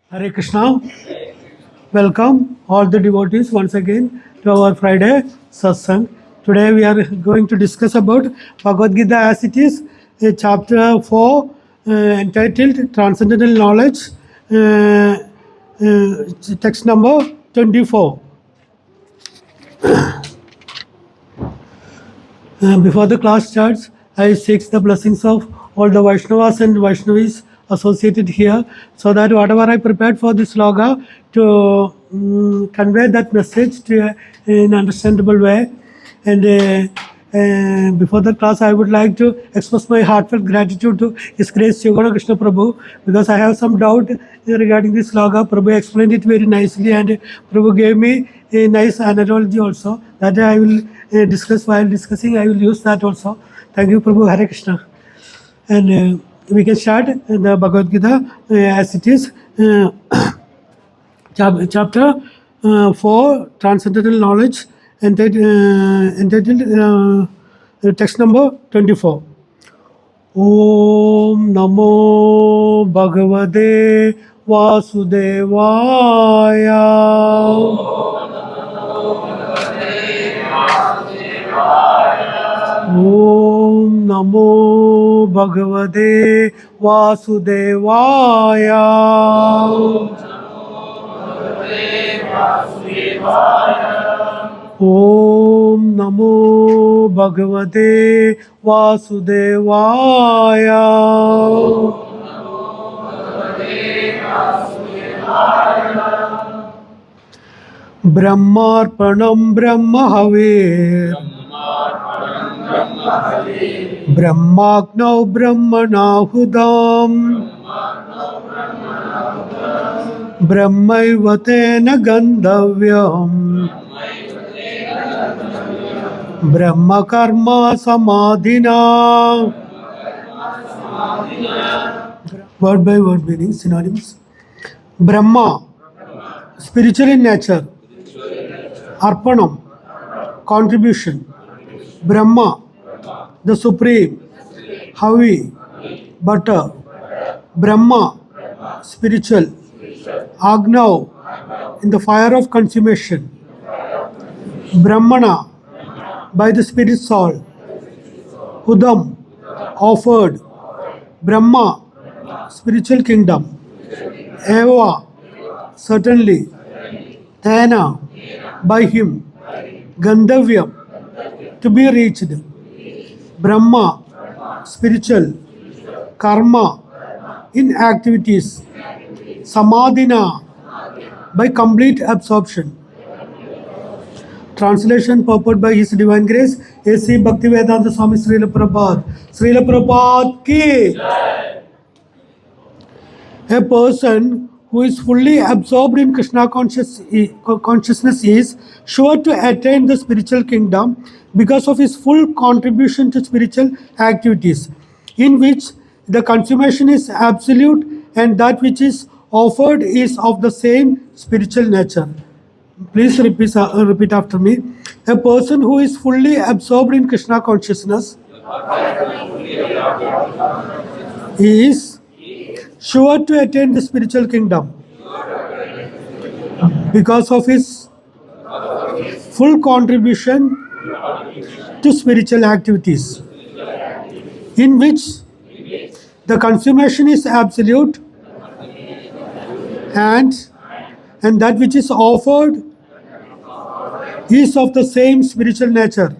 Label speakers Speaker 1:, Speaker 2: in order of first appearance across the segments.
Speaker 1: Hare Krishna. Welcome all the devotees once again to our Friday satsang. Today we are going to discuss about Bhagavad-gita as it is, chapter 4, entitled Transcendental Knowledge, text number 24. Before the class starts, I seek the blessings of all the Vaishnavas and Vaishnavis associated here, so that whatever I prepared for this sloga to convey that message to in understandable way. And before the class, I would like to express my heartfelt gratitude to His Grace Srila Krishna Prabhu, because I have some doubt regarding this sloga. Prabhu explained it very nicely, and Prabhu gave me a nice analogy also that I will discuss. While discussing, I will use that also. Thank you, Prabhu. Hare Krishna. And we can start the Bhagavad Gita as it is, chapter 4, Transcendental Knowledge, entitled text number 24. Om Namo Bhagavate Vasudevaya. Om Namo Bhagavate Vasudevaya. Om Namo Bhagavate Vasudevaya. Brahmarpanam Brahmahave. Brahmagnau Brahmanahudam. Brahmaivatena Gandhavyam. Brahma Karma Samadhina. Word by word meaning, synonyms. Brahma, spiritual in nature. Arpanam, contribution. Brahma, the supreme. Havi, butter. Brahma, spiritual. Agnav, in the fire of consummation. Brahmana, by the spirit soul. Udam, offered. Brahma, spiritual kingdom. Eva, certainly. Tena, by him. Gandhavyam, to be reached. Brahma, spiritual. Karma, in activities. Samadhina, by complete absorption. Translation purport by His Divine Grace, A.C. Bhaktivedanta Swami Srila Prabhupada. Srila Prabhupada ki. A person who is fully absorbed in Krishna consciousness is sure to attain the spiritual kingdom because of his full contribution to spiritual activities, in which the consummation is absolute and that which is offered is of the same spiritual nature. Please repeat after me. A person who is fully absorbed in Krishna consciousness is sure to attain the spiritual kingdom because of his full contribution to spiritual activities, in which the consummation is absolute and that which is offered is of the same spiritual nature.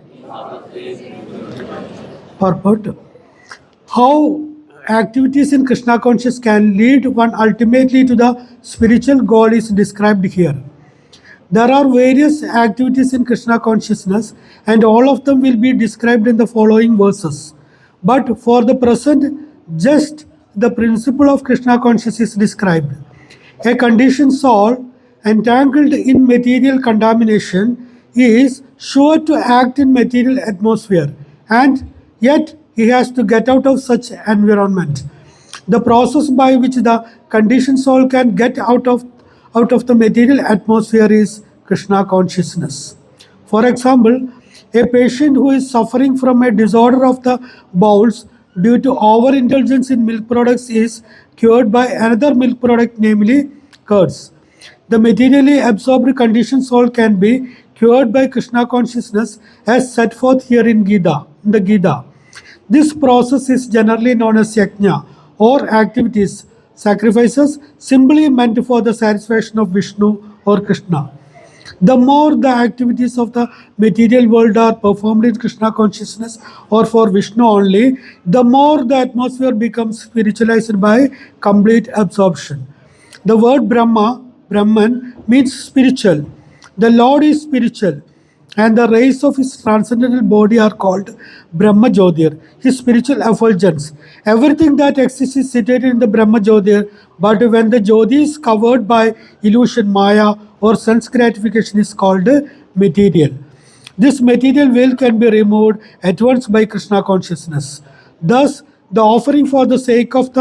Speaker 1: Purport. How activities in Krishna consciousness can lead one ultimately to the spiritual goal is described here. There are various activities in Krishna consciousness, and all of them will be described in the following verses. But for the present, just the principle of Krishna consciousness is described. A conditioned soul entangled in material contamination is sure to act in material atmosphere, and yet he has to get out of such environment. The process by which the conditioned soul can get out of the material atmosphere is Krishna consciousness. For example, a patient who is suffering from a disorder of the bowels due to overindulgence in milk products is cured by another milk product, namely curds. The materially absorbed conditioned soul can be cured by Krishna consciousness as set forth here in the Gita. This process is generally known as yajna or activities, sacrifices simply meant for the satisfaction of Vishnu or Krishna. The more the activities of the material world are performed in Krishna consciousness or for Vishnu only, the more the atmosphere becomes spiritualized by complete absorption. The word Brahman, means spiritual. The Lord is spiritual, and the rays of his transcendental body are called Brahma Jyotir, his spiritual effulgence. Everything that exists is situated in the Brahma Jyotir, but when the Jyoti is covered by illusion, Maya, or sense gratification, is called material. This material veil can be removed at once by Krishna consciousness. Thus, the offering for the sake of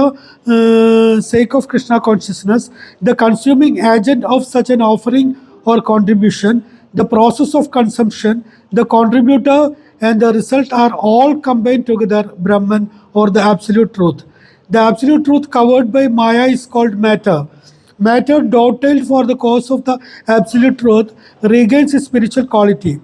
Speaker 1: Krishna consciousness, the consuming agent of such an offering or contribution, the process of consumption, the contributor, and the result are all combined together Brahman or the absolute truth. The absolute truth covered by Maya is called matter. Matter, dovetailed for the cause of the absolute truth, regains its spiritual quality.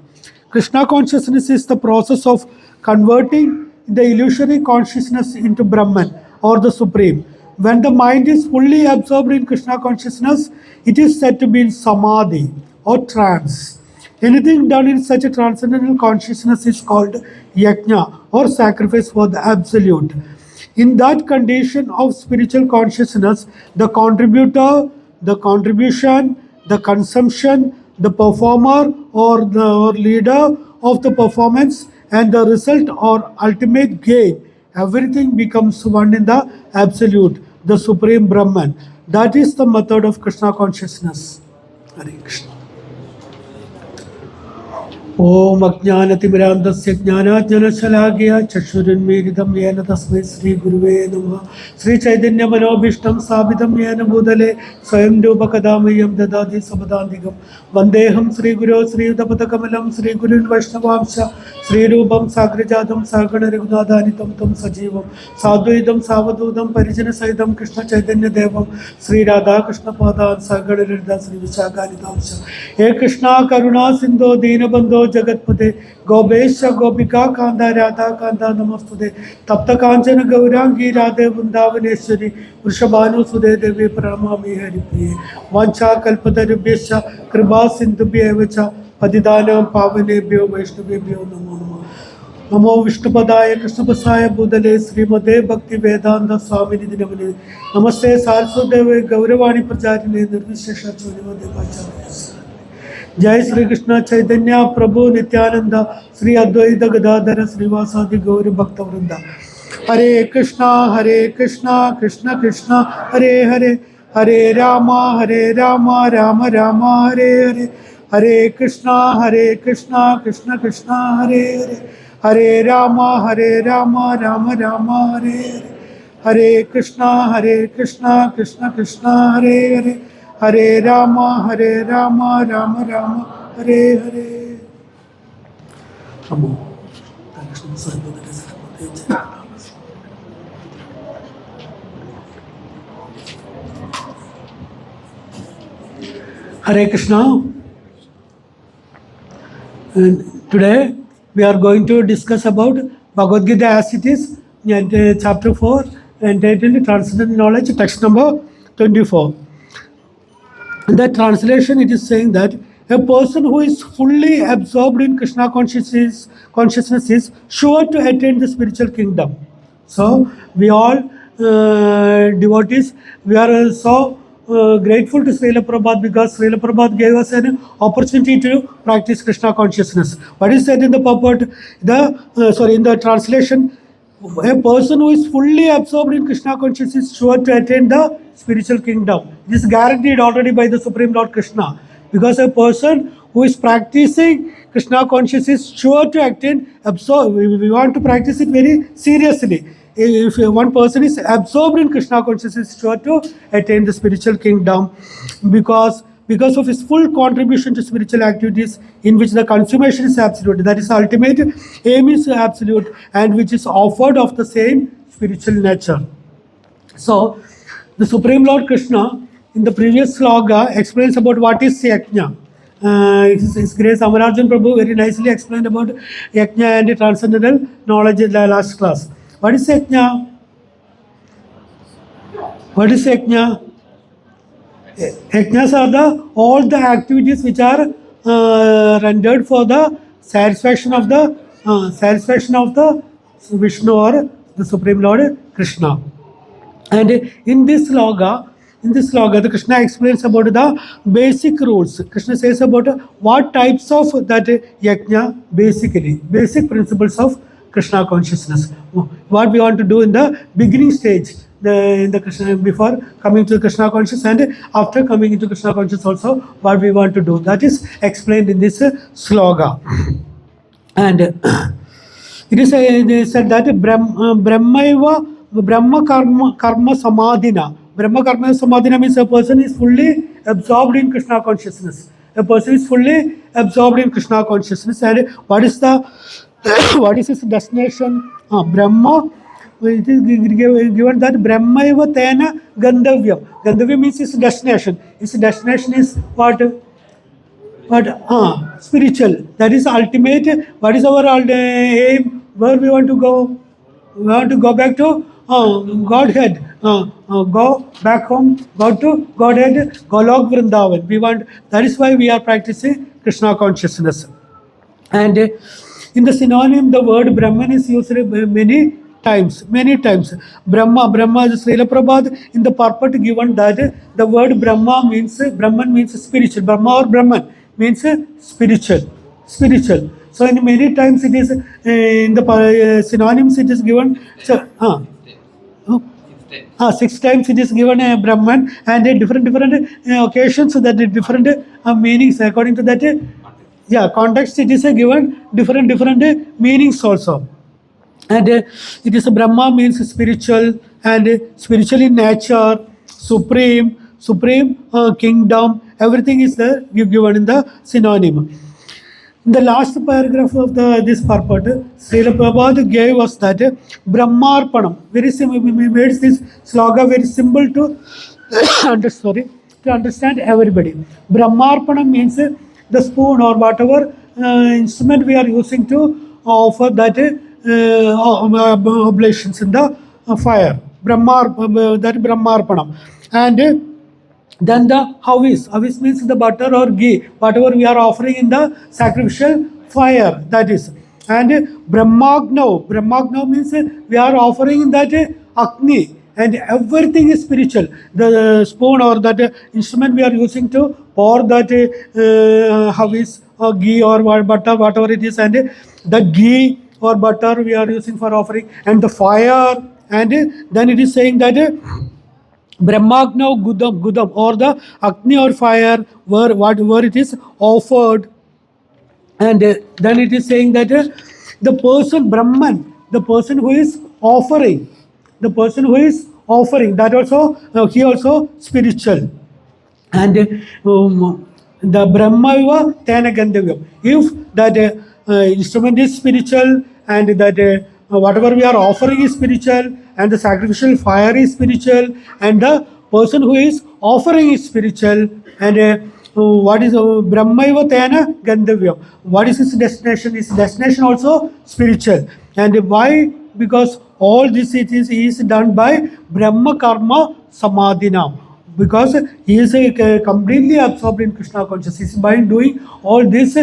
Speaker 1: Krishna consciousness is the process of converting the illusory consciousness into Brahman or the Supreme. When the mind is fully absorbed in Krishna consciousness, it is said to be in samadhi or trance. Anything done in such a transcendental consciousness is called yajna or sacrifice for the absolute. In that condition of spiritual consciousness, the contributor, the contribution, the consumption, the performer or the leader of the performance, and the result or ultimate gain, everything becomes one in the absolute, the Supreme Brahman. That is the method of Krishna consciousness. Hare Krishna. ओम अज्ञानतिमिरान्धस्य ज्ञानाज्ञानशलाकया चक्षुरुन्मीलितं येन तस्मै श्रीगुरुवे नमः। श्रीचैतन्यमनोभीष्टं स्थापितं येन भूतले स्वयं रूपकदा मह्यं ददाति स्वपदान्तिकं। वन्देऽहं श्रीगुरो श्रीयुतपदकमलं श्रीगुरुन् वैष्णवांश्च श्रीरूपं साग्रजातं सागणरघुनाथानितं तं सजीवं साद्वैतं सावधूतं परिजनसहितं कृष्णचैतन्यदेवं श्रीराधाकृष्णपादान् सागणललिता श्रीविशाखानितांश्च। हे कृष्णा करुणा सिन्धो दीनबन्धो जगत्पते गोपेश गोपिका कांता राधा कांता नमस्तुते तप्त कांचन गौरांगी राधे वृंदावनेश्वरी वृषभानुसुते देवी प्रणमामि हरिप्रिये। वाञ्छा कल्पतरुभ्यश्च कृपा सिन्धुभ्येव च पतितानां पावनेभ्यो वैष्णवेभ्यो नमो नमः। नमो विष्णुपदाय कृष्णपसाय भूतले श्रीमते भक्ति वेदांत स्वामिनिधि नमः। नमस्ते सारस्वते गौरवाणी प्रचारिणे निर्विशेष शून्यवादे। जय श्री कृष्ण चैतन्य प्रभु नित्यानंद श्री अद्वैत गदाधर श्रीवासादि गौर भक्त वृंदा। हरे कृष्णा कृष्ण कृष्ण हरे हरे, हरे राम राम राम हरे हरे। हरे कृष्णा कृष्ण कृष्ण हरे हरे, हरे राम राम राम हरे हरे। हरे कृष्णा कृष्ण कृष्ण हरे हरे, हरे Ram Ram Ram Hare Hare. Hare Krishna. And today we are going to discuss about Bhagavad-gita as it is, and chapter 4, entitled Transcendental Knowledge, text number 24. In that translation, it is saying that a person who is fully absorbed in Krishna consciousness is sure to attain the spiritual kingdom. So, we all devotees, we are so grateful to Srila Prabhupada because Srila Prabhupada gave us an opportunity to practice Krishna consciousness. What is said in the purport, in the translation, a person who is fully absorbed in Krishna consciousness is sure to attain the spiritual kingdom. It is guaranteed already by the Supreme Lord Krishna. Because a person who is practicing Krishna consciousness is sure to attain, we want to practice it very seriously. If one person is absorbed in Krishna consciousness, is sure to attain the spiritual kingdom because of his full contribution to spiritual activities in which the consummation is absolute. That is, the ultimate aim is absolute and which is offered of the same spiritual nature. So, the Supreme Lord Krishna in the previous sloga explains about what is yajna. His Grace Amararjan Prabhu very nicely explained about yajna and transcendental knowledge in the last class. What is yajna? What is yajna? Yajnas are all the activities which are rendered for the satisfaction of the Vishnu or the Supreme Lord Krishna. And in this sloga, the Krishna explains about the basic rules. Krishna says about what types of that yajna, basically basic principles of Krishna consciousness. What we want to do in the beginning stage, in the Krishna, before coming to Krishna consciousness, and after coming into Krishna consciousness also, what we want to do. That is explained in this sloga. And it is said that Brahma karma samadhina. Brahma karma samadhina means a person is fully absorbed in Krishna consciousness. A person is fully absorbed in Krishna consciousness. And what is his destination? Brahma. It is given that Brahmaiva tena gandavyam. Gandavyam means his destination. His destination is what? Spiritual. That is ultimate. What is our aim? Where we want to go? We want to go back to Godhead. Go back home. Go to Godhead. Golok Vrindavan. We want. That is why we are practicing Krishna consciousness. And in the synonym, the word Brahman is used many times. Brahma, Srila Prabhupada in the purport given that the word Brahman means spiritual. Brahma or Brahman means spiritual. So in many times it is in the synonyms it is given. 6 times it is given a Brahman, and different occasions that different meanings according to that. Context it is given different meanings also. And it is Brahma means spiritual, and spiritual in nature, supreme kingdom. Everything is there given in the synonym. In the last paragraph of this purport, Srila Prabhupada gave us that Brahmarpanam. Very simple. We made this slogan very simple to understand everybody. Brahmarpanam means the spoon or whatever instrument we are using to offer that oblations in the fire. That Brahmarpanam. And then the havis. Havis means the butter or ghee, whatever we are offering in the sacrificial fire. That is. And Brahmagno means we are offering in that Agni. And everything is spiritual. The spoon or that instrument we are using to pour that havis or ghee or butter, whatever it is, and the ghee or butter we are using for offering, and the fire. And then it is saying that Brahmagno Gudam or the Agni or fire where it is offered. And then it is saying that the person Brahman, the person who is offering, that also he also spiritual. And the Brahmaiva Tena Gandavyam. If that instrument is spiritual, and that whatever we are offering is spiritual, and the sacrificial fire is spiritual, and the person who is offering is spiritual, and what is Brahmaiva Tena Gandavyam? What is his destination? His destination also spiritual. And why? Because all this is done by Brahma Karma Samadhina. Because he is completely absorbed in Krishna consciousness. By doing all this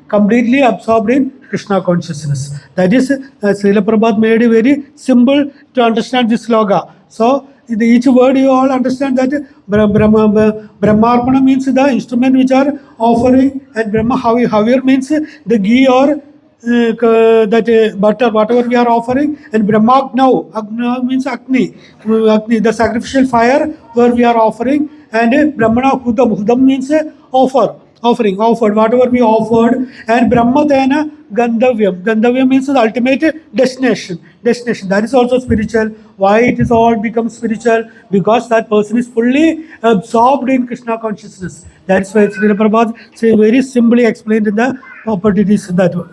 Speaker 1: completely absorbed in Krishna consciousness. That is, Srila Prabhupada made it very simple to understand this sloga. So, in each word you all understand that Brahmarpana means the instrument which are offering, and Brahma Havir means the ghee or that butter, whatever we are offering, and Agna means Agni, the sacrificial fire where we are offering, and Brahmana Hudam means offering, whatever we offered, and Brahmatena Gandavyam means the ultimate destination. That is also spiritual. Why it is all becomes spiritual? Because that person is fully absorbed in Krishna consciousness. That's why Srila Prabhupada very simply explained in the properties that way.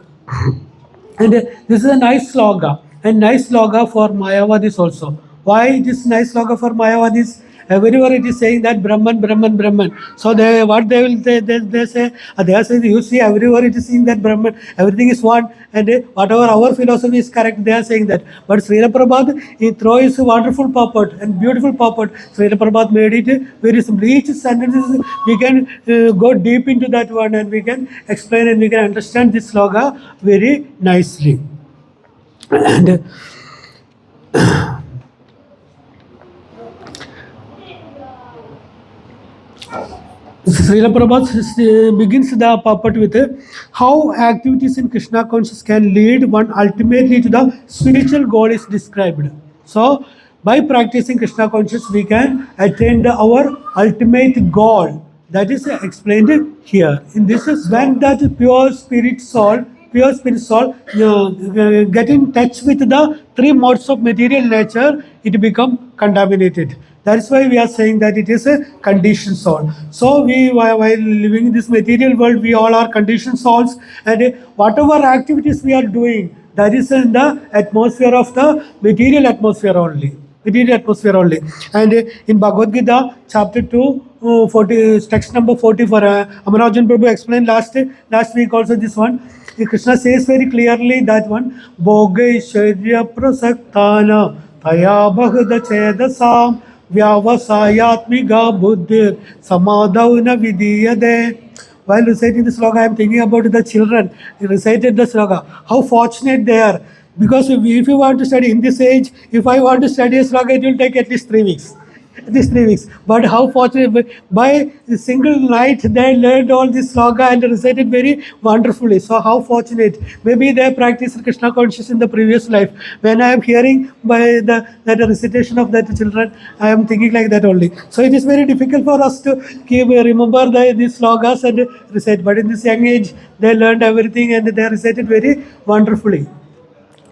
Speaker 1: And this is a nice sloga, and nice sloga for Mayavadis also. Why it is nice sloga for Mayavadis? everywhere it is saying that Brahman, Brahman, Brahman. So what they will say, they say, they are saying, you see everywhere it is saying that Brahman, everything is one, and whatever our philosophy is correct, they are saying that. But Srila Prabhupada, he throws his wonderful purport and beautiful purport. Srila Prabhupada made it very simple. Each sentence we can go deep into that one, and we can explain and we can understand this sloka very nicely. And Srila Prabhupada begins the purport with how activities in Krishna consciousness can lead one ultimately to the spiritual goal is described. So, by practicing Krishna consciousness, we can attain our ultimate goal. That is explained here. In this is when that pure spirit soul get in touch with the three modes of material nature, it become contaminated. That's why we are saying that it is a conditioned soul. So we, while living in this material world, we all are conditioned souls, and whatever activities we are doing, that is in the atmosphere of the material atmosphere only. Material atmosphere only. And in Bhagavad-gita, chapter 2, 40, text number 44, Amarajan Prabhu explained last week also this one. Krishna says very clearly that one, Bhogaishwarya prasaktana taya bhagada chedasam vyavasayatmiga buddhir samadhavna vidiyade. While reciting the sloka, I am thinking about the children. They recited the sloka. How fortunate they are. Because if you want to study in this age, if I want to study a sloka, it will take at least 3 weeks. At least 3 weeks. But how fortunate, by a single night, they learned all this sloka and recited very wonderfully. So how fortunate. Maybe they practiced Krishna consciousness in the previous life. When I am hearing by that recitation of that children, I am thinking like that only. So it is very difficult for us to remember these slokas and recite. But in this young age, they learned everything and they recited very wonderfully.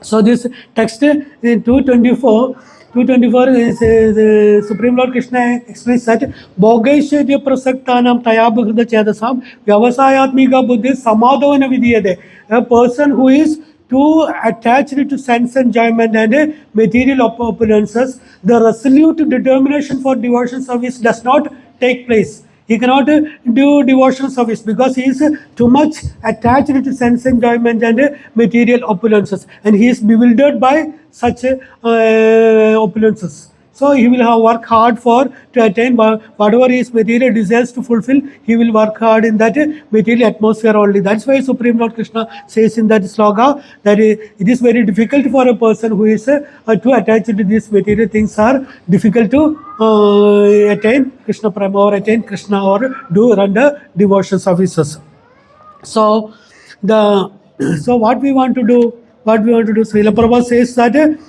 Speaker 1: So this text in 224 is the Supreme Lord Krishna explains that Bhogaishwarya prasaktanam tayabhukrita chedasam vyavasayatmika buddhi samadhavana vidiyade. A person who is too attached to sense enjoyment and material opulences, the resolute determination for devotion service does not take place. He cannot do devotional service because he is too much attached to sense enjoyment and material opulences, and he is bewildered by such opulences. So he will have work hard to attain whatever his material desires to fulfill. He will work hard in that material atmosphere only. That's why Supreme Lord Krishna says in that sloka that it is very difficult for a person who is too attached to these material things are difficult to attain Krishna Prema or attain Krishna or run the devotion services. So what we want to do, Srila Prabhupada says that.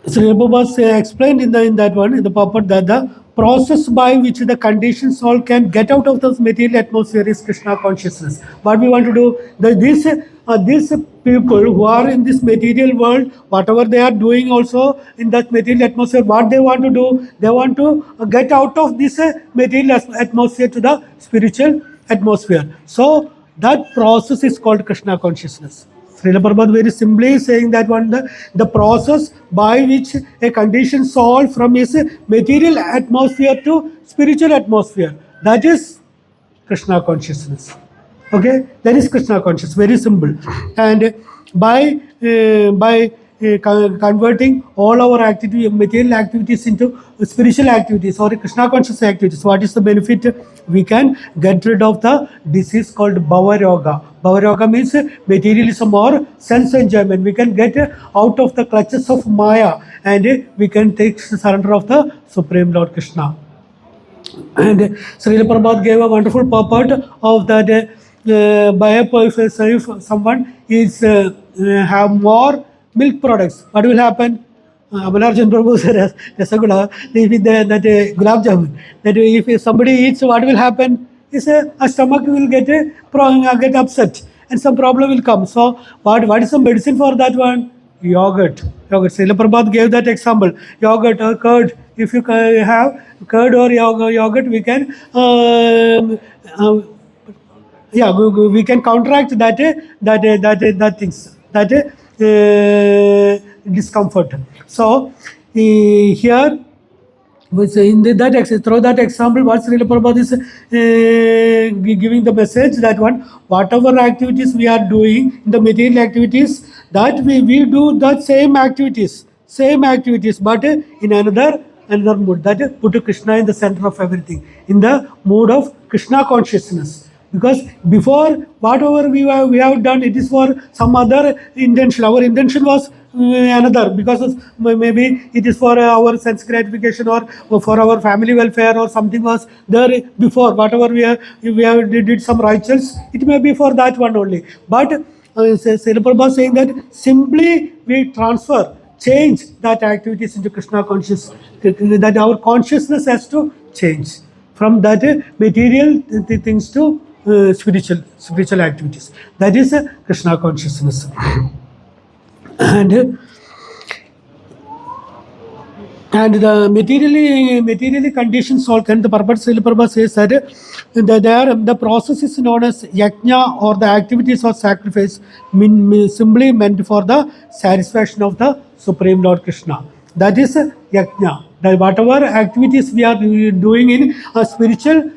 Speaker 1: Srila Prabhupada explained in the purport that the process by which the conditioned soul can get out of this material atmosphere is Krishna consciousness. What we want to do, these people who are in this material world, whatever they are doing also in that material atmosphere, what they want to do, they want to get out of this material atmosphere to the spiritual atmosphere. So that process is called Krishna consciousness. Srila Prabhupada very simply saying that one, the process by which a conditioned soul from his material atmosphere to spiritual atmosphere, that is Krishna consciousness. Okay, that is Krishna consciousness, very simple. And by converting all our material activities into spiritual activities or Krishna conscious activities, what is the benefit? We can get rid of the disease called Bhava Yoga. Bhava Yoga means materialism or sense enjoyment. We can get out of the clutches of Maya and we can take surrender of the Supreme Lord Krishna. And Srila Prabhupada gave a wonderful purport of that if someone is have more milk products, what will happen? Abalarjan Prabhu said, Rasagula, that Gulab Jamun, that if somebody eats, what will happen? Is a stomach will get upset and some problem will come. So what is the medicine for that one? Yogurt. Srila Prabhupada gave that example. Yogurt or curd. If you have curd or yogurt, we can we can counteract discomfort. So here Through that example, what Srila Prabhupada is giving the message that whatever activities we are doing, the material activities, that we do that same activities, but in another mood. That put Krishna in the center of everything, in the mood of Krishna consciousness. Because before, whatever we have done, it is for some other intention. Our intention was another, because of maybe it is for our sense gratification, or for our family welfare, or something was there before. Whatever we have did some rituals, it may be for that one only. But Srila Prabhupada saying that simply we change that activities into Krishna conscious, that our consciousness has to change from that material things to spiritual activities. That is Krishna consciousness. and and the materially conditioned soul, and the purpose Srila Prabhupada says that the process is known as yajna, or the activities of sacrifice, simply meant for the satisfaction of the Supreme Lord Krishna. That is yajna. That whatever activities we are doing in a spiritual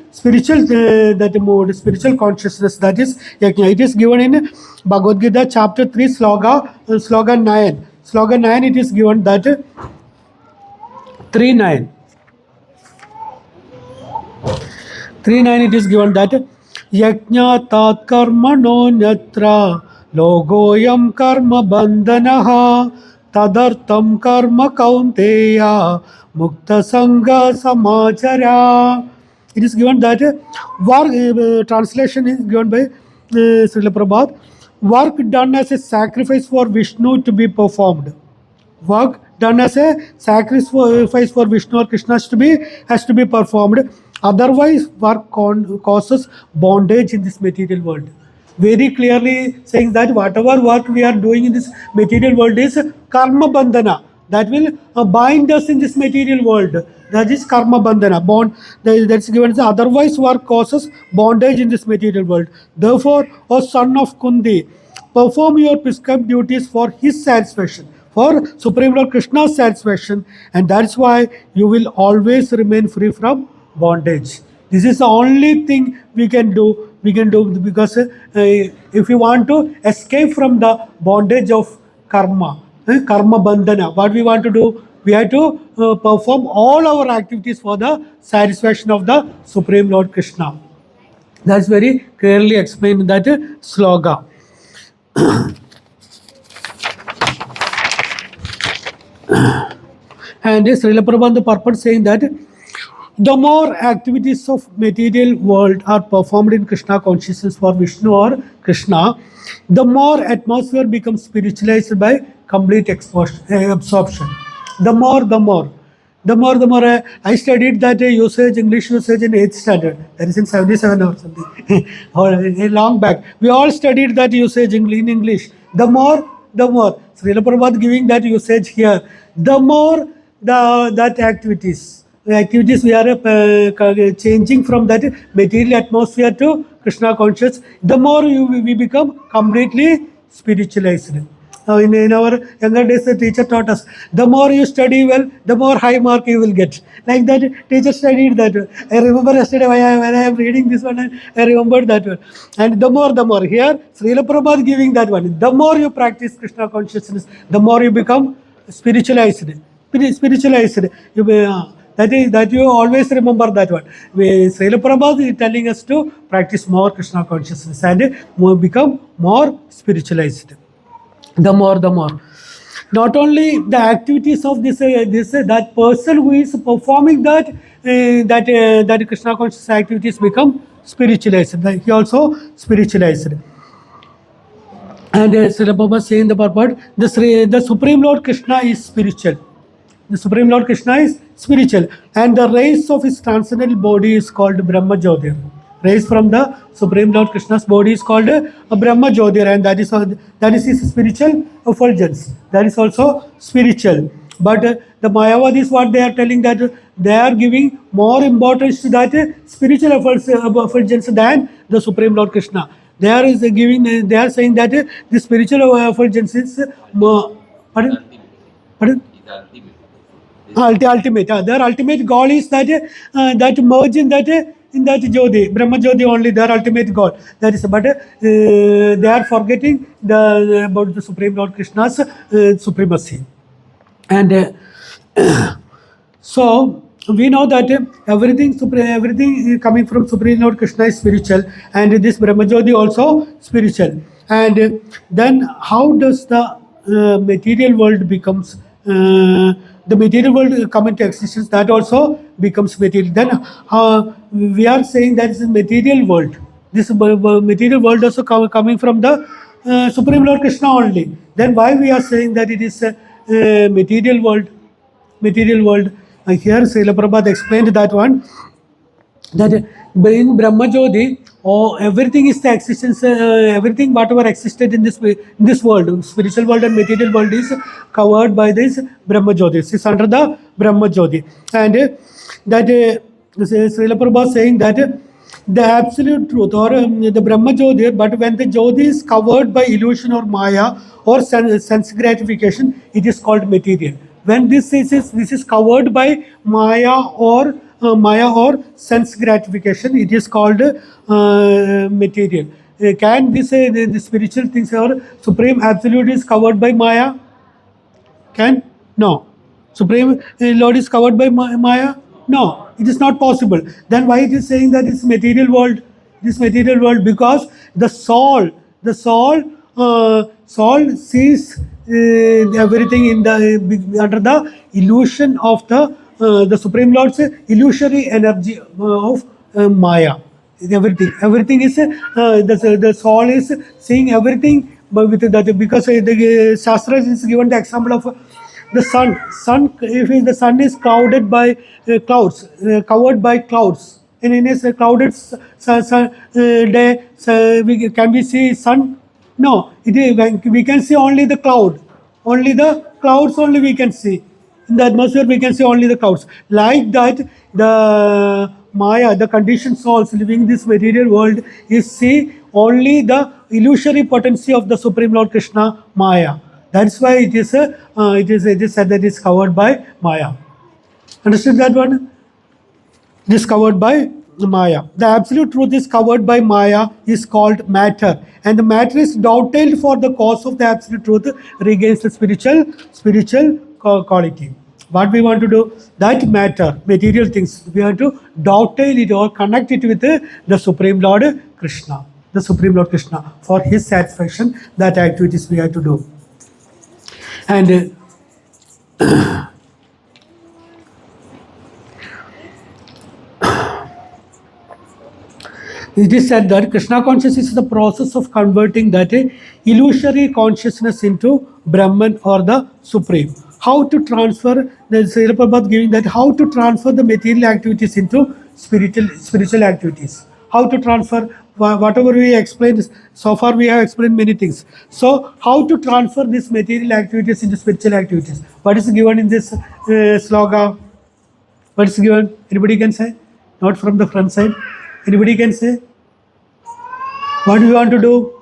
Speaker 1: that mode, spiritual consciousness, that is yajna. It is given in Bhagavad-gita chapter 3, slogan 9. Slogan 9, it is given that 3:9. 3:9, it is given that yajna tat karma no nyatra logoyam karma bandhanaha tadartam karma kaunteya mukta sangha samachara. It is given that translation is given by Srila Prabhupada. Work done as a sacrifice for Vishnu to be performed. Work done as a sacrifice for Vishnu or Krishna has to be performed. Otherwise, work causes bondage in this material world. Very clearly saying that whatever work we are doing in this material world is karma bandhana. That will bind us in this material world. That is karma bandhana. That's given as otherwise work causes bondage in this material world. Therefore, O son of Kundi, perform your prescribed duties for his satisfaction, for Supreme Lord Krishna's satisfaction, and that's why you will always remain free from bondage. This is the only thing we can do. Because if we want to escape from the bondage of karma, karma bandhana, what we want to do, we have to perform all our activities for the satisfaction of the Supreme Lord Krishna. That's very clearly explained in that sloga. And Srila Prabhupada, the purport saying that the more activities of material world are performed in Krishna consciousness for Vishnu or Krishna, the more atmosphere becomes spiritualized by complete absorption. The more. I studied that English usage in 8th standard. That is in 77 or something. Or long back. We all studied that usage in English. The more. Srila Prabhupada giving that usage here. The more that activities we are changing from that material atmosphere to Krishna conscious, the more we become completely spiritualized. In our younger days, the teacher taught us, the more you study well, the more high mark you will get. Like that, teacher studied that. I remember yesterday when I am reading this one, I remembered that one. And the more. Here, Srila Prabhupada giving that one. The more you practice Krishna consciousness, the more you become spiritualized. That you always remember that one. Srila Prabhupada is telling us to practice more Krishna consciousness and become more spiritualized. The more. Not only the activities of that person who is performing that Krishna conscious activities become spiritualized. He also spiritualized. And Srila Prabhupada saying the purport, the Supreme Lord Krishna is spiritual. The Supreme Lord Krishna is spiritual, and the rays of his transcendental body is called Brahma Jyotir. Rays from the Supreme Lord Krishna's body is called Brahma Jyotir, and that is his spiritual effulgence. That is also spiritual. But the Mayavadis, what they are telling, that they are giving more importance to that spiritual effulgence than the Supreme Lord Krishna. They are saying that the spiritual effulgence is pardon? ultimate. Their ultimate goal is that that merge in that Jyoti, Brahma Jyoti only. Their ultimate goal. That is, but they are forgetting about the Supreme Lord Krishna's supremacy, and so we know that everything coming from Supreme Lord Krishna is spiritual, and this Brahma Jyoti also spiritual. And then how does the material world becomes the material world come into existence? That also becomes material. Then we are saying that is a material world. This material world also coming from the Supreme Lord Krishna only. Then why we are saying that it is a material world? Material world. Here Srila Prabhupada explained that one, that in Brahma Jyoti, everything is the existence, everything whatever existed in this world, spiritual world and material world, is covered by this Brahma Jyoti. It is under the Brahma Jyoti. And that Srila Prabhupada saying that the absolute truth or the Brahma Jyoti, but when the Jyoti is covered by illusion or Maya or sense gratification, it is called material. When this is covered by Maya or sense gratification, it is called material. Can this the spiritual things or supreme absolute is covered by Maya? Can? No. Supreme Lord is covered by Maya? No. It is not possible. Then why it is saying that it's material world? This material world, because the soul sees everything in the under the illusion of the Supreme Lord's illusory energy of Maya. Everything is the soul is seeing everything, but with that, because the Shastra is given the example of the sun. If the sun is clouded by clouds, covered by clouds, and in a clouded day, can we see sun? No, we can see only the cloud. Only the clouds only we can see. In the atmosphere we can see only the clouds. Like that, the Maya, the conditioned souls living in this material world, is see only the illusory potency of the Supreme Lord Krishna, Maya. That's why it is said that it is covered by Maya. Understood that one? It is covered by Maya. The absolute truth is covered by Maya, is called matter, and the matter is dovetailed for the cause of the absolute truth regains the spiritual quality. What we want to do, that matter, material things, we have to dovetail it or connect it with the Supreme Lord Krishna. The Supreme Lord Krishna, for his satisfaction, that activities we have to do. And it is said that Krishna consciousness is the process of converting that illusory consciousness into Brahman or the Supreme. How to transfer, the Srila Prabhupada giving that, how to transfer the material activities into spiritual activities. How to transfer, whatever we explained, so far we have explained many things. So how to transfer these material activities into spiritual activities? What is given in this sloga? What is given? Anybody can say? Not from the front side. Anybody can say? What do we want to do?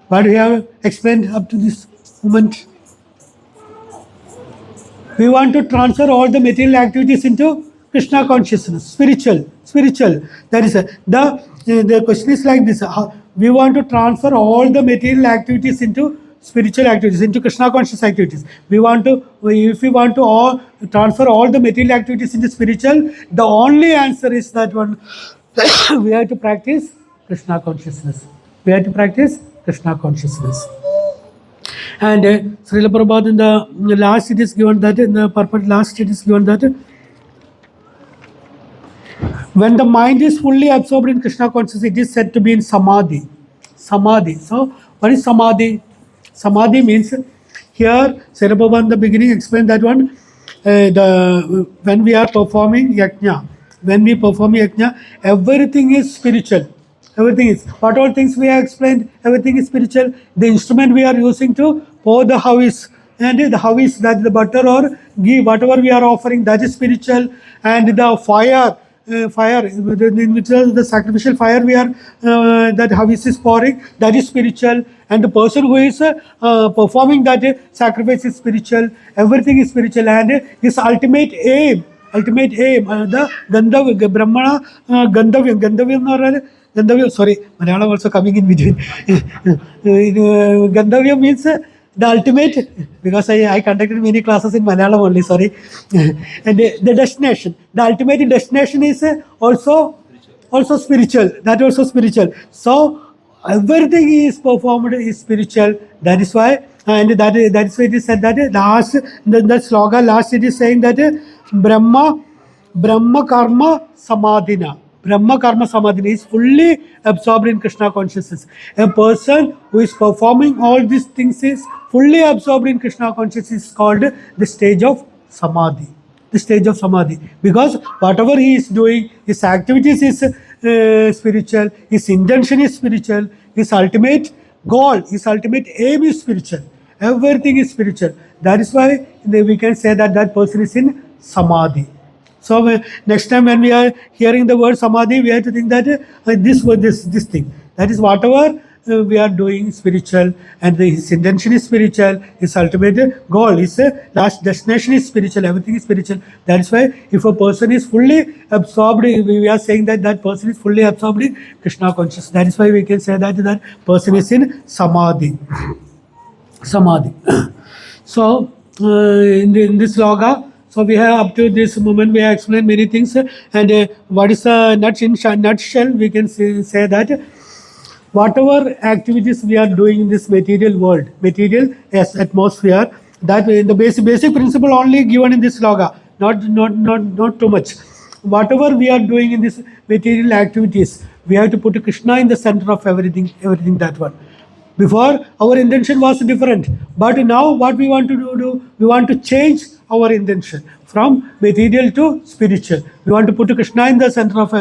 Speaker 1: What we have explained up to this moment? We want to transfer all the material activities into Krishna consciousness, spiritual. That is the question is like this: we want to transfer all the material activities into spiritual activities, into Krishna conscious activities. If we want to transfer all the material activities into spiritual, the only answer is that one. We have to practice Krishna consciousness. We have to practice Krishna consciousness. And Srila Prabhupada in the last it is given that, in the purport last it is given that, when the mind is fully absorbed in Krishna consciousness, it is said to be in samadhi. Samadhi. So, what is samadhi? Samadhi means, here Srila Prabhupada in the beginning explained that one, when we are performing yajna, when we perform yajna, everything is spiritual. Everything is. What all things we have explained, everything is spiritual. The instrument we are using to pour the havis, and the havis, that the butter or ghee, whatever we are offering, that is spiritual. And the fire fire, in which the sacrificial fire we are, that Havis is pouring, that is spiritual. And the person who is performing that sacrifice is spiritual. Everything is spiritual. And his ultimate aim, the Brahmana, Gandhavyam, sorry, Malayalam also coming in between. Gandhavyam means the ultimate, because I conducted many classes in Malayalam only, sorry. And the destination, the ultimate destination is also spiritual, that also spiritual. So everything is performed is spiritual. That is why, and that is why it is said that last, the slogan last, it is saying that Brahma Karma Samadhina. Brahma Karma Samadhina is fully absorbed in Krishna consciousness. A person who is performing all these things is fully absorbed in Krishna consciousness is called the stage of Samadhi. The stage of Samadhi. Because whatever he is doing, his activities is spiritual, his intention is spiritual, his ultimate goal, his ultimate aim is spiritual. Everything is spiritual. That is why we can say that that person is in Samadhi. So next time when we are hearing the word Samadhi, we have to think that this thing. That is whatever we are doing spiritual, and his intention is spiritual, his ultimate goal, his last destination is spiritual, everything is spiritual. That is why if a person is fully absorbed, we are saying that that person is fully absorbed in Krishna consciousness. That is why we can say that that person is in Samadhi. Samadhi. So in this loga, so we have up to this moment we have explained many things, and what is a nutshell, we can say that whatever activities we are doing in this material world, material as atmosphere, that the basic principle only given in this loga, not too much. Whatever we are doing in this material activities, we have to put Krishna in the center of everything that one. Before, our intention was different, but now what we want to do, we want to change our intention from material to spiritual. We want to put Krishna in the center of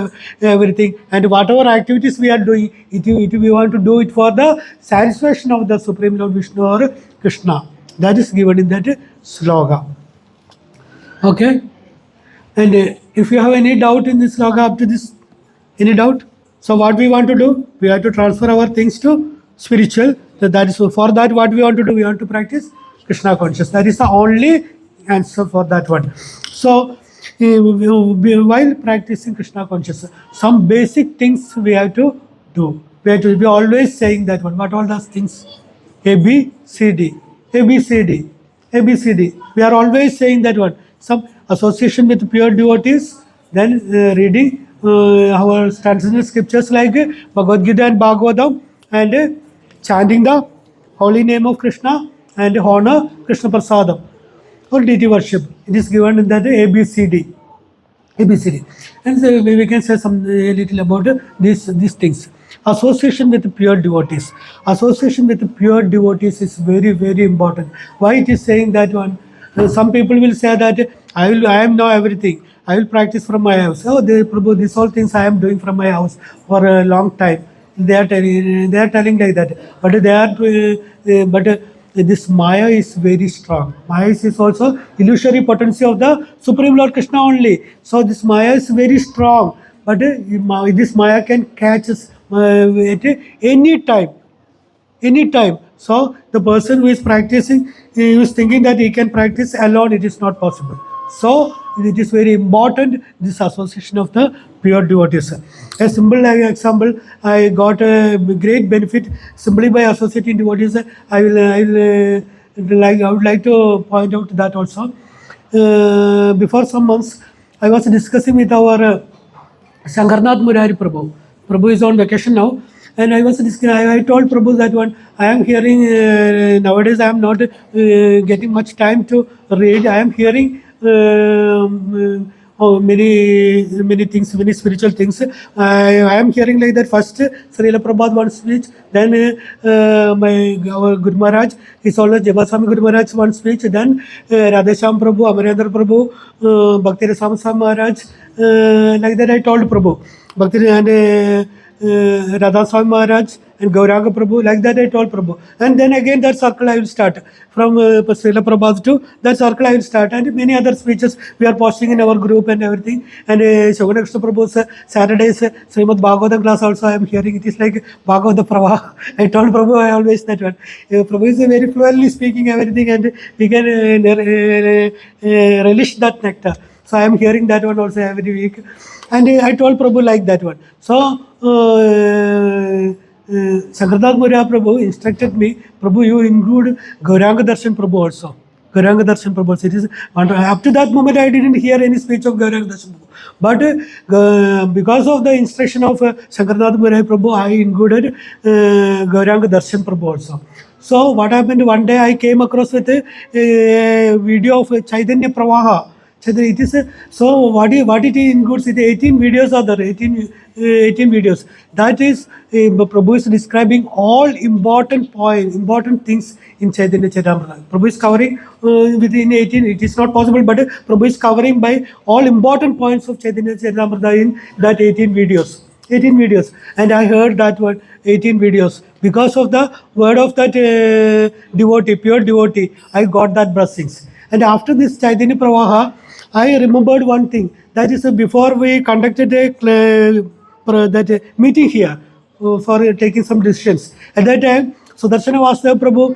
Speaker 1: everything, and whatever activities we are doing, we want to do it for the satisfaction of the Supreme Lord Vishnu or Krishna. That is given in that sloga. Okay? And if you have any doubt in this sloga up to this, any doubt? So what we want to do, we have to transfer our things to spiritual. That is for that what we want to do, we want to practice Krishna consciousness. That is the only answer for that one. So while practicing Krishna consciousness, some basic things we have to do. We have to be always saying that one. What all those things? A, B, C, D. A, B, C, D. A, B, C, D. We are always saying that one. Some association with pure devotees, then reading our transcendental scriptures like Bhagavad-gita and Bhagavatam, and chanting the holy name of Krishna, and honor Krishna Prasadam or deity worship. It is given in that ABCD. ABCD. And so we can say some little about these things. Association with pure devotees. Association with pure devotees is very, very important. Why it is saying that one? Some people will say that I am now everything. I will practice from my house. Oh, Prabhu, these all things I am doing from my house for a long time. They are telling like that. But this Maya is very strong. Maya is also illusory potency of the Supreme Lord Krishna only. So this Maya is very strong. But this Maya can catch us at any time. Anytime. So the person who is practicing, he is thinking that he can practice alone. It is not possible. So it is very important, this association of the pure devotees. A simple example, I got a great benefit simply by associating devotees. I would like to point out that also. Before some months, I was discussing with our Shankarnath Murari Prabhu. Prabhu is on vacation now. And I was discussing, I told Prabhu that one, I am hearing, nowadays I am not getting much time to read. I am hearing many things, many spiritual things. I am hearing like that. First, Srila Prabhupada one speech, then our Guru Maharaj, is always Jabaswami Guru Maharaj one speech, then Radhesham Prabhu, Amarendra Prabhu, Bhakti Rasam Maharaj, like that I told Prabhu. Bhakti and Radha Swami Maharaj and Gauranga Prabhu. Like that I told Prabhu. And then again that circle I will start. From Srila Prabhupada to that circle I will start. And many other speeches we are posting in our group and everything. And Shogana Krishna Prabhu's Saturdays Srimad Bhagavatam class also I am hearing. It is like Bhagavata Pravaha. I told Prabhu I always that one. Prabhu is very fluently speaking everything and we can relish that nectar. So I am hearing that one also every week. And I told Prabhu like that one. So Sankardas Maurya Prabhu instructed me, Prabhu, you include Gauranga Darshan Prabhu also. Gauranga Darshan Prabhu. It is, up to that moment, I didn't hear any speech of Gauranga Darshan Prabhu. But because of the instruction of Sankardas Maurya Prabhu, I included Gauranga Darshan Prabhu also. So what happened, one day I came across with a video of Chaitanya Pravaha. It is so what it includes, it 18 videos are there, 18 videos. That is Prabhu is describing all important points, important things in Chaitanya Charitamrita. Prabhu is covering within 18, it is not possible, but Prabhu is covering by all important points of Chaitanya Charitamrita in that 18 videos. 18 videos. And I heard that word 18 videos. Because of the word of that devotee, pure devotee, I got that blessings. And after this Chaitanya Pravaha, I remembered one thing. That is before we conducted that meeting here for taking some decisions. At that time, Sudarshana Vasudeva Prabhu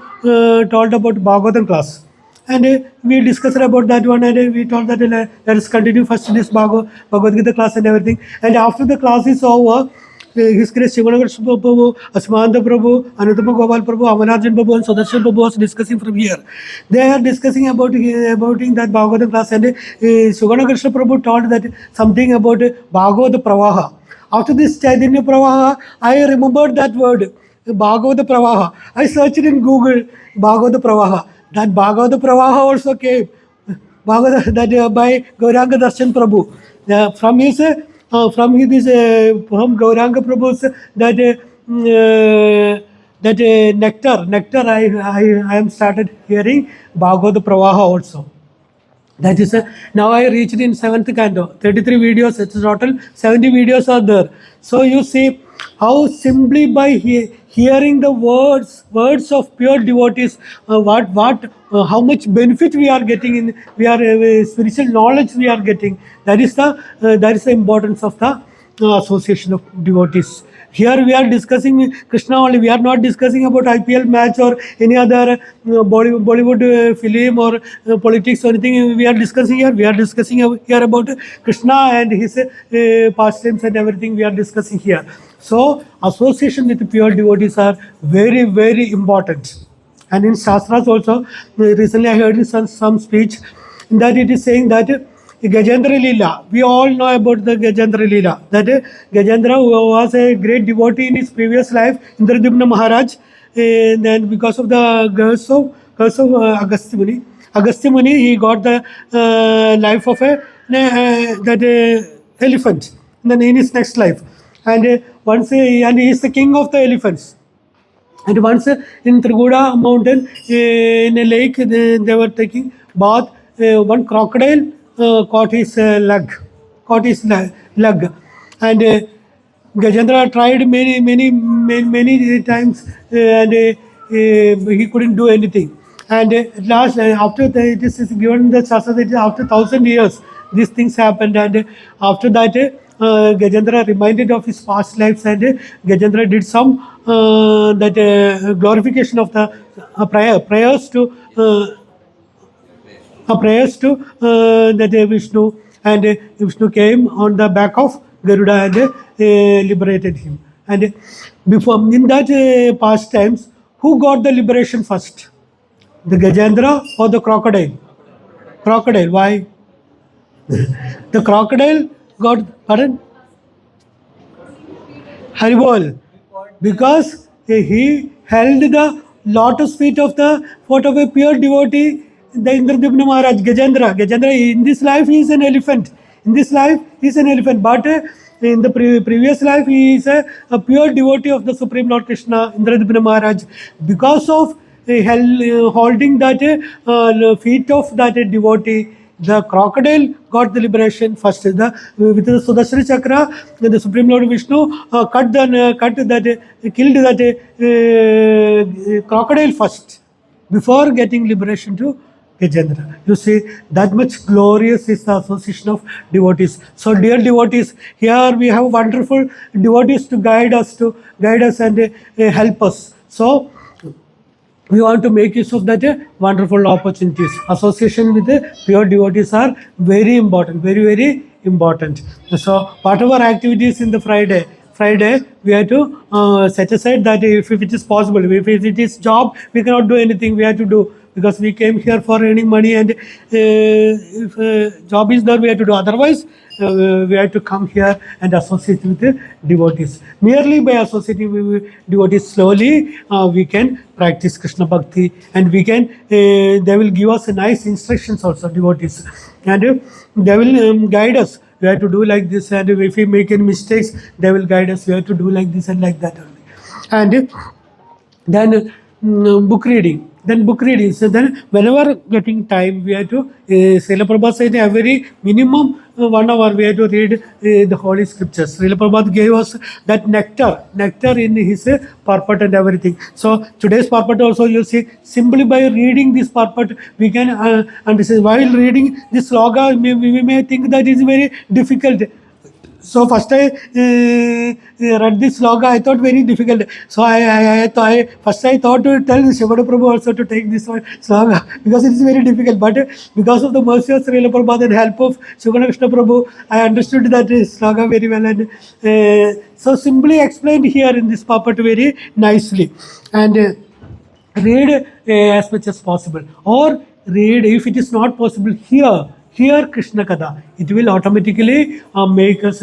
Speaker 1: told about Bhagavatam class. And we discussed about that one and we told that let us continue first this Bhagavad-gita class and everything. And after the class is over, His Grace Shivanagar Prabhu, Asmanda Prabhu, Anutama Gopal Prabhu, Amararjan Prabhu and Sudarshan Prabhu was discussing from here. They are discussing about that Bhagavatam class and Shivanagar Prabhu told that something about Bhagavata Pravaha. After this Chaitanya Pravaha, I remembered that word, Bhagavata Pravaha. I searched in Google, Bhagavata Pravaha. That Bhagavata Pravaha also came. Bhagavata, that by Gauranga Darshan Prabhu. From Gauranga Prabhu's that nectar I am started hearing Bhagavata Pravaha also. That is now I reached in 7th canto, 33 videos, it's total 70 videos are there. So you see how simply by hearing the words of pure devotees, how much benefit we are getting in, spiritual knowledge we are getting. That is the importance of the association of devotees. Here we are discussing Krishna only. We are not discussing about IPL match or any other Bollywood film or politics or anything. We are discussing here. We are discussing here about Krishna and his pastimes and everything. We are discussing here. So association with pure devotees are very, very important. And in Shastras also, recently I heard some speech in that it is saying that Gajendra Leela, we all know about the Gajendra Leela, that Gajendra was a great devotee in his previous life, Indradumna Maharaj, and then because of the curse of Agastya Muni, he got the life of that elephant then in his next life. And once and he is the king of the elephants. And once in Triguda mountain, in a lake, they were taking bath. One crocodile caught his leg, and Gajendra tried many times, and he couldn't do anything. And at last, after it is given the Shastra, after 1,000 years, these things happened, and after that, Gajendra reminded of his past lives, and Gajendra did some glorification of the prayers to that Vishnu, and Vishnu came on the back of Garuda and liberated him. And before in that past times, who got the liberation first? The Gajendra or the crocodile? Crocodile. Why? The crocodile got, pardon? Haribol. Because he held the lotus feet of a pure devotee, the Indradumna Maharaj, Gajendra. Gajendra, in this life he is an elephant. But in the previous life he is a pure devotee of the Supreme Lord Krishna, Indradumna Maharaj. Because of holding that feet of that devotee, the crocodile got the liberation first. With the Sudarshana Chakra, the Supreme Lord Vishnu killed that crocodile first before getting liberation to Gajendra. You see, that much glorious is the association of devotees. So, dear devotees, here we have wonderful devotees to guide us and help us. So, we want to make use of that wonderful opportunities. Association with the pure devotees are very important, very, very important. So, whatever activities in the Friday, we have to set aside that if it is possible. If it is job, we cannot do anything. We have to do, because we came here for earning money, and if job is there, we have to do. Otherwise, we have to come here and associate with the devotees. Merely by associating with devotees, slowly we can practice Krishna Bhakti, and we can. They will give us nice instructions also, devotees, and they will guide us. We have to do like this, and if we make any mistakes, they will guide us. We have to do like this and like that only. And then book reading. So then whenever getting time, we have to, Srila Prabhupada said every minimum 1 hour we have to read the Holy Scriptures. Srila Prabhupada gave us that nectar in his purport and everything. So today's purport also, you see, simply by reading this purport, we can understand. While reading this sloga, we may think that is very difficult. So first I read this sloga, I thought very difficult. So I thought to tell Shivada Prabhu also to take this one sloga, because it is very difficult. But because of the mercy of Srila Prabhupada and help of Shivada Krishna Prabhu, I understood that sloga very well. And so simply explained here in this purport very nicely. And read as much as possible, or read, if it is not possible, hear Krishna Katha. It will automatically make us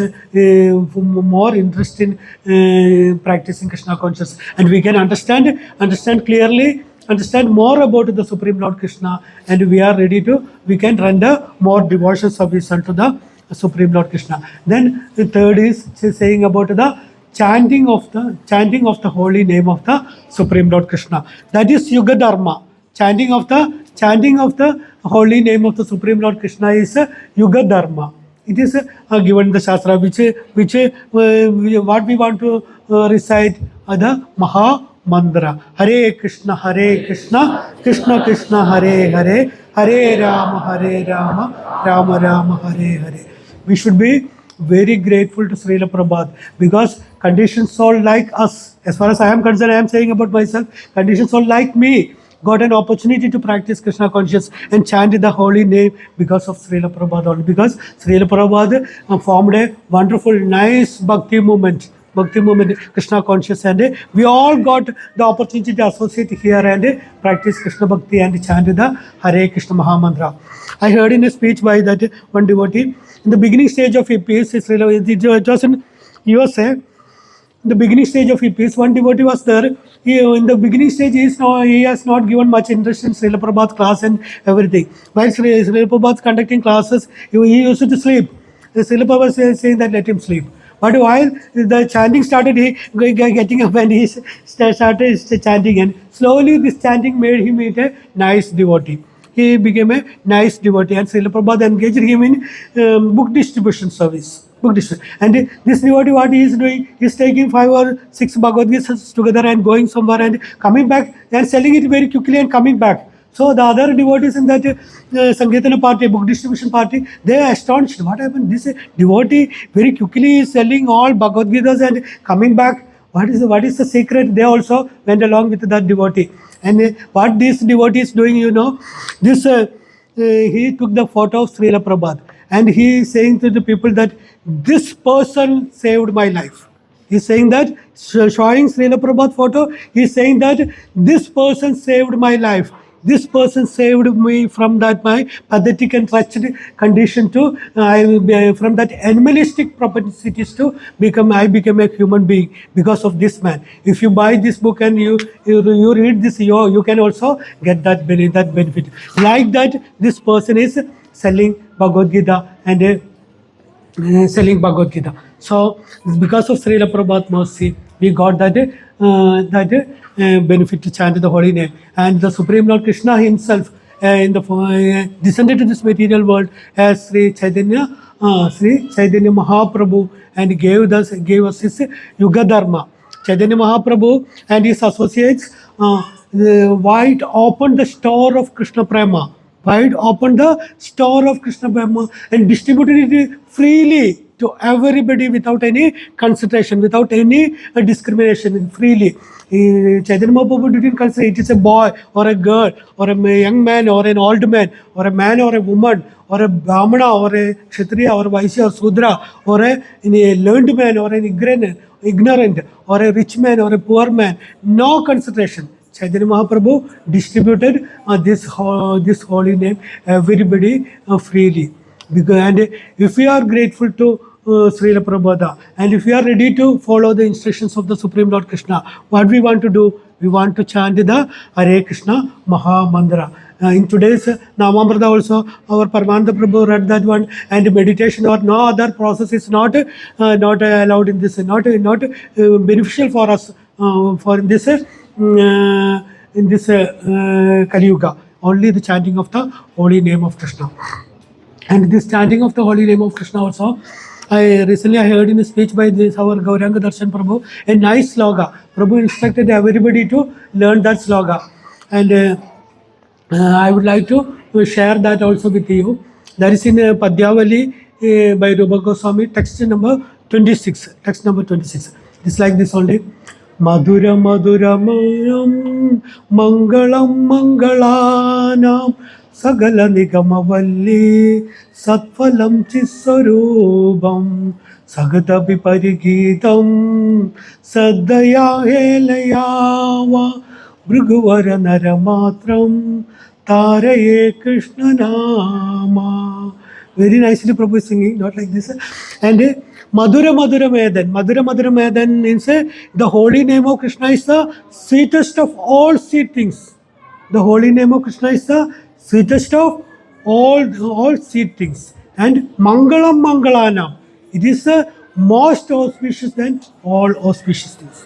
Speaker 1: more interested in practicing Krishna consciousness, and we can understand clearly, understand more about the Supreme Lord Krishna, and we can render more devotion service unto the Supreme Lord Krishna. Then the third is saying about the chanting of the holy name of the Supreme Lord Krishna. That is Yuga Dharma. Chanting of the holy name of the Supreme Lord Krishna is Yuga Dharma. It is given in the Shastra, which what we want to recite the Maha Mantra. Hare Krishna, Krishna Krishna, Hare Hare, Hare Rama, Rama Rama, Hare Hare. We should be very grateful to Srila Prabhupada, because conditioned soul like us, as far as I am concerned, I am saying about myself, conditioned soul like me, got an opportunity to practice Krishna consciousness and chant the holy name because of Srila Prabhupada only. Because Srila Prabhupada formed a wonderful, nice bhakti movement, Krishna consciousness, and we all got the opportunity to associate here and practice Krishna Bhakti and chant the Hare Krishna Maha Mantra. I heard in a speech by that one devotee, in the beginning stage of his, it was in USA. In the beginning stage of his, one devotee was there. In the beginning stage, he has not given much interest in Srila Prabhupada's class and everything. While Srila Prabhupada is conducting classes, he used to sleep. Srila Prabhupada was saying that let him sleep. But while the chanting started, he getting up and he started chanting, and slowly this chanting made him a nice devotee. He became a nice devotee, and Srila Prabhupada engaged him in book distribution service. And this devotee, what he is doing, he is taking 5 or 6 Bhagavad-gitas together and going somewhere and coming back and selling it very quickly and coming back. So the other devotees in that Sankirtana party, book distribution party, they are astonished. What happened? This devotee very quickly is selling all Bhagavad-gitas and coming back. What is the secret? They also went along with that devotee. And what this devotee is doing, this he took the photo of Srila Prabhupada, and he is saying to the people that this person saved my life. He is saying that, showing Srila Prabhupada photo, he is saying that this person saved my life. This person saved me from that my pathetic and wretched condition to from that animalistic propensities to I became a human being because of this man. If you buy this book and you read this, you can also get that benefit. Like that, this person is selling Bhagavad-gita and selling Bhagavad-gita. So because of Srila Prabhupada's mercy, we got that benefit to chant the holy name. And the Supreme Lord Krishna himself descended to this material world as Sri Chaitanya Mahaprabhu, and gave us his Yuga Dharma. Chaitanya Mahaprabhu and his associates wide opened the store of Krishna Prema, wide opened the store of Krishna Prema and distributed it freely to everybody without any consideration, without any discrimination, freely. Chaitanya Mahaprabhu didn't consider it is a boy or a girl or a young man or an old man or a man or a woman or a Brahmana or a Kshatriya or a Vaishya or Sudra or a learned man or an ignorant or a rich man or a poor man. No consideration. Chaitanya Mahaprabhu distributed this holy name everybody freely. And if we are grateful to Srila Prabhupada, and if we are ready to follow the instructions of the Supreme Lord Krishna, what we want to do? We want to chant the Hare Krishna Maha Mantra. In today's Namamrita also, our Paramananda Prabhu read that one, and meditation or no other process is not allowed in this, not beneficial for us for this in this Kali Yuga. Only the chanting of the holy name of Krishna. And this chanting of the holy name of Krishna also, I recently heard in a speech by this our Gauranga Darshan Prabhu, a nice sloga. Prabhu instructed everybody to learn that sloga. And I would like to share that also with you. That is in Padyavali by Rupa Goswami, text number 26. Text number 26. It's like this only. Madhura Madhura Mayam Mangalam Mangalanam Sagala Nigamavalli Satphalam Chisarubam Sagatapi Parigitam Sadaya Helayava Bhriguvara Naramatram Taraye Krishna Nama. Very nicely Prabhu is singing, not like this. And Madhura Madhura Medan. Madhura Madhura Medan means the holy name of Krishna is the sweetest of all sweet things. The holy name of Krishna is the sweetest of all sweet things. And Mangalam Mangalanam. It is the most auspicious than all auspicious things.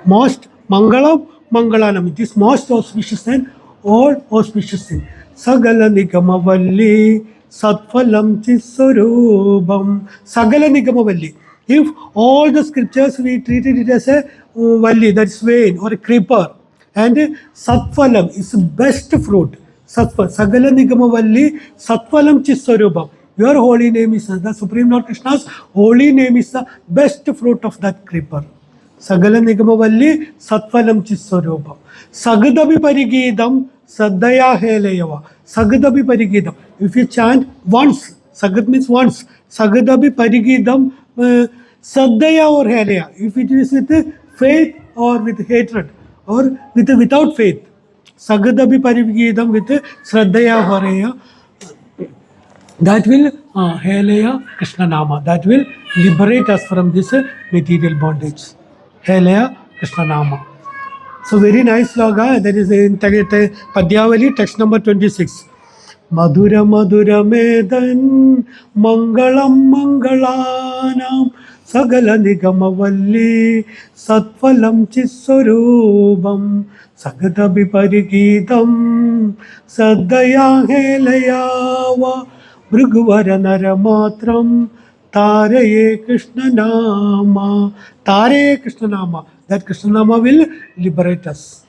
Speaker 1: Most Mangalam Mangalanam. It is most auspicious than all auspicious things. Sagala Nigamavalli Satphalam Chisarubam. Sagala Nigamavalli. If all the scriptures we treated it as a valli, that's vein or a creeper, and Satphalam is best fruit. Sagala Nigamavalli Satphalam Chisarubam. Your holy name is the Supreme Lord Krishna's holy name is the best fruit of that creeper. Sagala Nigamavalli Satphalam Chisarubam. Sagadabi Parigidam Sadaya Helayava. Sagadabi Parigidam. If you chant once, Sagad means once. Sagadabi Parigidam Sadaya or Helaya. If it is with faith or with hatred or without faith. Sagadabi Parigidam with Sraddaya Horeya. That will Helaya Krishna Nama. That will liberate us from this material bondage. Helaya Krishna Nama. So very nice sloga. That is in Padyavali, text number 26. Madhura Madhura Medan Mangalam Mangalanam Sagala Nigamavalli Satphalam Chisarubam Sagatabi Parigitam Sadaya Helayava Bhriguvara Naramatram Taraye Krishna Nama. Taraye Krishna Nama. That Krishna Nama will liberate us.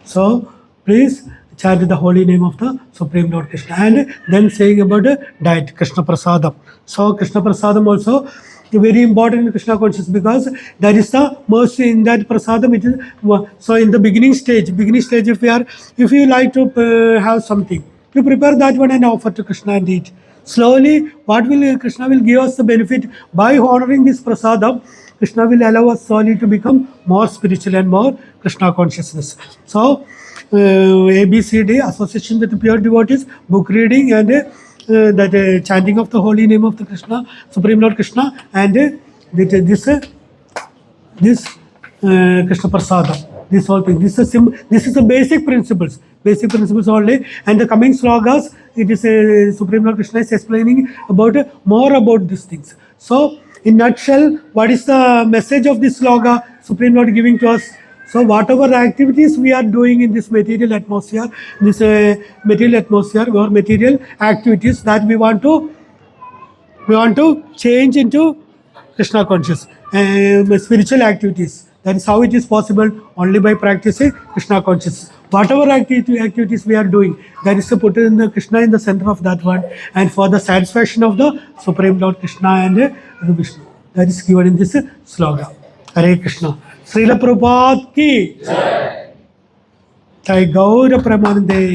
Speaker 1: So please chant the holy name of the Supreme Lord Krishna. And then saying about the diet, Krishna Prasadam. So Krishna Prasadam also very important in Krishna consciousness, because there is the mercy in that Prasadam. It is, so in the beginning stage, if you like to have something, you prepare that one and offer to Krishna and eat. Slowly, what will Krishna will give us the benefit by honoring this Prasadam. Krishna will allow us slowly to become more spiritual and more Krishna consciousness. So, ABCD, association with pure devotees, book reading, and that chanting of the holy name of the Krishna, Supreme Lord Krishna, and this Krishna Prasadam. This whole thing. This is the basic principles. Basic principles only. And the coming slogas, it is Supreme Lord Krishna is explaining about more about these things. So, in nutshell, what is the message of this sloga Supreme Lord giving to us? So whatever activities we are doing in this material atmosphere, or material activities that we want to change into Krishna conscious spiritual activities. That is how it is possible, only by practicing Krishna consciousness. Whatever activities we are doing, that is to put in the Krishna in the center of that one, and for the satisfaction of the Supreme Lord Krishna and Vishnu. That is given in this slogan. Hare Krishna. Srila Prabhupada ki Jai Gaura Pramanande.